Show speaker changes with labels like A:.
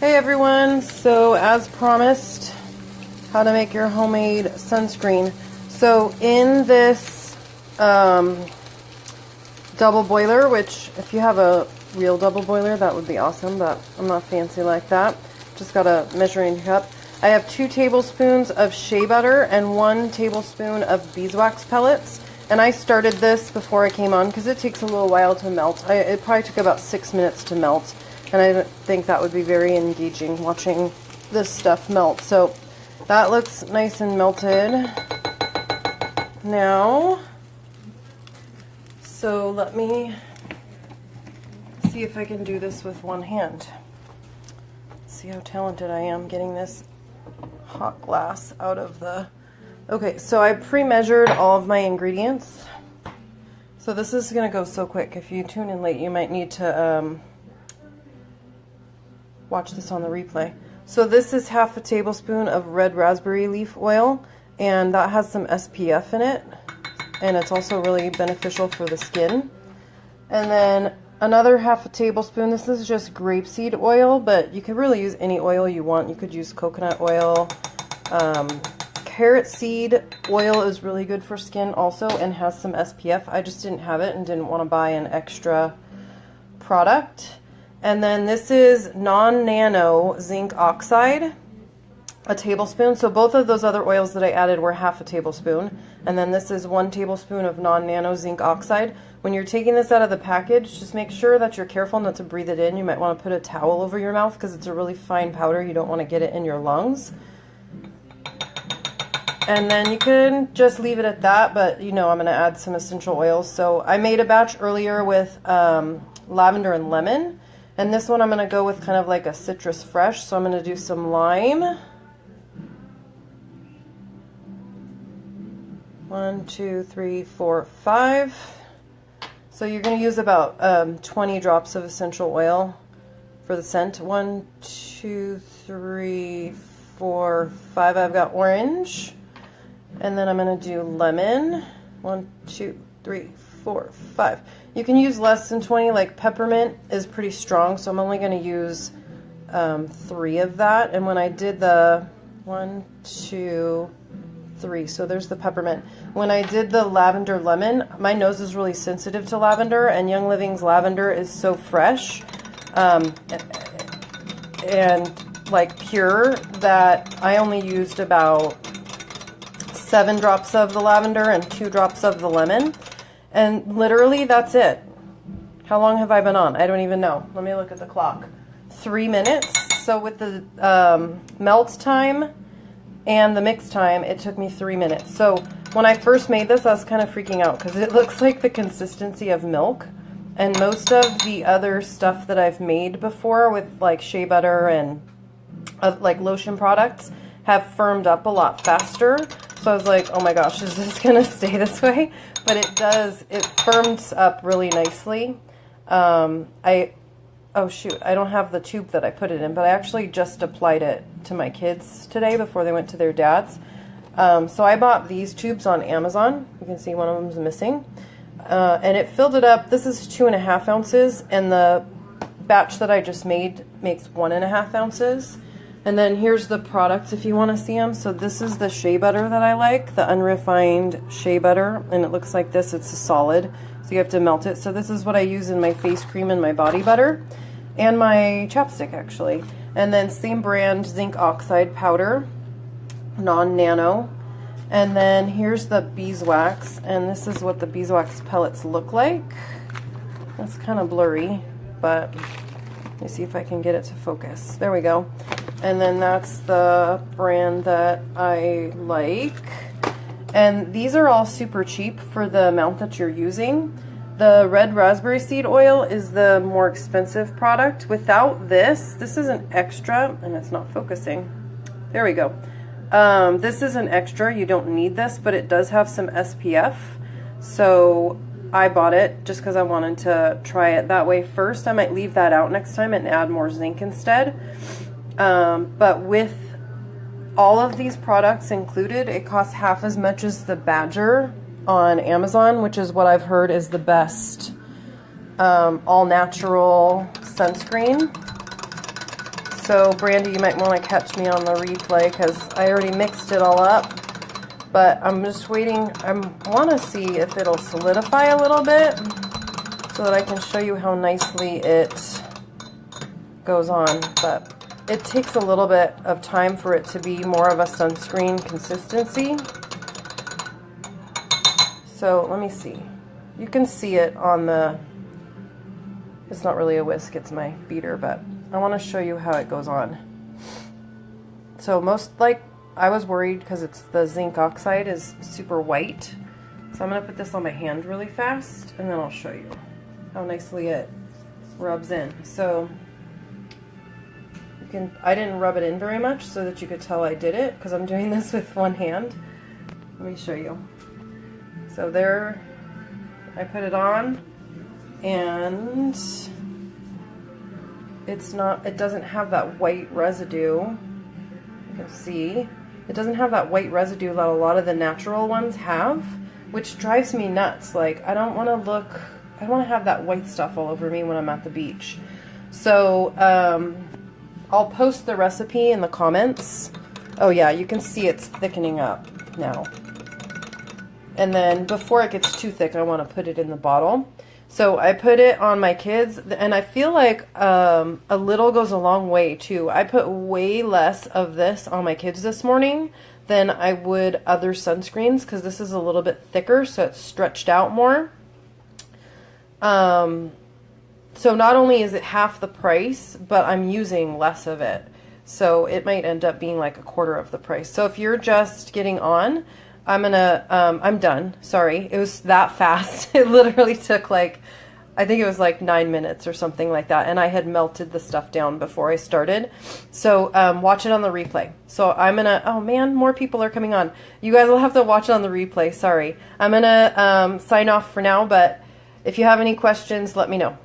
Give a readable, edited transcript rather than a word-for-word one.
A: Hey everyone, so as promised, how to make your homemade sunscreen. So in this double boiler, which if you have a real double boiler that would be awesome, but I'm not fancy like that. Just got a measuring cup. I have 2 tablespoons of shea butter and 1 tablespoon of beeswax pellets. And I started this before I came on because it takes a little while to melt. It probably took about 6 minutes to melt. And I think that would be very engaging watching this stuff melt. So that looks nice and melted now. So let me see if I can do this with one hand. See how talented I am getting this hot glass out of the... Okay, so I pre-measured all of my ingredients. So this is going to go so quick. If you tune in late, you might need to watch this on the replay. So this is half a tablespoon of red raspberry leaf oil, and that has some SPF in it, and it's also really beneficial for the skin. And then another half a tablespoon, this is just grapeseed oil, but you could really use any oil you want. You could use coconut oil. Carrot seed oil is really good for skin also and has some SPF. I just didn't have it and didn't want to buy an extra product. And then this is non-nano zinc oxide, a tablespoon. So both of those other oils that I added were half a tablespoon. And then this is 1 tablespoon of non-nano zinc oxide. When you're taking this out of the package, just make sure that you're careful not to breathe it in. You might want to put a towel over your mouth because it's a really fine powder. You don't want to get it in your lungs. And then you can just leave it at that, but you know I'm going to add some essential oils. So I made a batch earlier with lavender and lemon. And this one I'm going to go with kind of like a citrus fresh. So I'm going to do some lime. 1, 2, 3, 4, 5. So you're going to use about 20 drops of essential oil for the scent. 1, 2, 3, 4, 5. I've got orange. And then I'm going to do lemon. 1, 2, 3, 4, 5. You can use less than 20, like peppermint is pretty strong, so I'm only going to use 3 of that. And when I did the 1, 2, 3, so there's the peppermint. When I did the lavender lemon, my nose is really sensitive to lavender, and Young Living's lavender is so fresh and like pure that I only used about 7 drops of the lavender and 2 drops of the lemon. And literally that's it. How long have I been on? I don't even know. Let me look at the clock. 3 minutes. So with the melt time and the mix time, it took me 3 minutes. So when I first made this, I was kind of freaking out because it looks like the consistency of milk. And most of the other stuff that I've made before with like shea butter and like lotion products have firmed up a lot faster. So I was like, oh my gosh, is this going to stay this way? But it does. It firms up really nicely. Oh shoot, I don't have the tube that I put it in, but I actually just applied it to my kids today before they went to their dad's. So I bought these tubes on Amazon. You can see one of them is missing. And it filled it up. This is 2.5 ounces, and the batch that I just made makes 1.5 ounces. And then here's the products if you want to see them. So this is the shea butter that I like, the unrefined shea butter. And it looks like this. It's a solid, so you have to melt it. So this is what I use in my face cream and my body butter. And my chapstick, actually. And then same brand zinc oxide powder, non-nano. And then here's the beeswax. And this is what the beeswax pellets look like. That's kind of blurry, but... let me see if I can get it to focus. There we go. And then that's the brand that I like. And these are all super cheap for the amount that you're using. The red raspberry seed oil is the more expensive product. Without this, this is an extra, and it's not focusing. There we go. This is an extra. You don't need this, but it does have some SPF. So I bought it just because I wanted to try it that way first. I might leave that out next time and add more zinc instead. But with all of these products included, it costs half as much as the Badger on Amazon, which is what I've heard is the best all-natural sunscreen. So Brandy, you might want to catch me on the replay because I already mixed it all up. But I'm just waiting. I want to see if it'll solidify a little bit so that I can show you how nicely it goes on. But it takes a little bit of time for it to be more of a sunscreen consistency. So let me see. You can see it on the, it's not really a whisk, it's my beater, but I want to show you how it goes on. So I was worried because it's the zinc oxide is super white. So I'm going to put this on my hand really fast and then I'll show you how nicely it rubs in. So I didn't rub it in very much so that you could tell I did it because I'm doing this with one hand. Let me show you. So there, I put it on and it doesn't have that white residue. You can see it doesn't have that white residue that a lot of the natural ones have, which drives me nuts. Like, I don't want to have that white stuff all over me when I'm at the beach. So I'll post the recipe in the comments. Oh yeah, you can see it's thickening up now. And then before it gets too thick, I want to put it in the bottle. So I put it on my kids, and I feel like a little goes a long way too. I put way less of this on my kids this morning than I would other sunscreens because this is a little bit thicker, so it's stretched out more. So not only is it half the price, but I'm using less of it. So it might end up being like a quarter of the price. So if you're just getting on, I'm done. Sorry. It was that fast. It literally took I think it was 9 minutes or something like that. And I had melted the stuff down before I started. So watch it on the replay. So I'm going to, oh man, more people are coming on. You guys will have to watch it on the replay. Sorry. I'm going to sign off for now, but if you have any questions, let me know.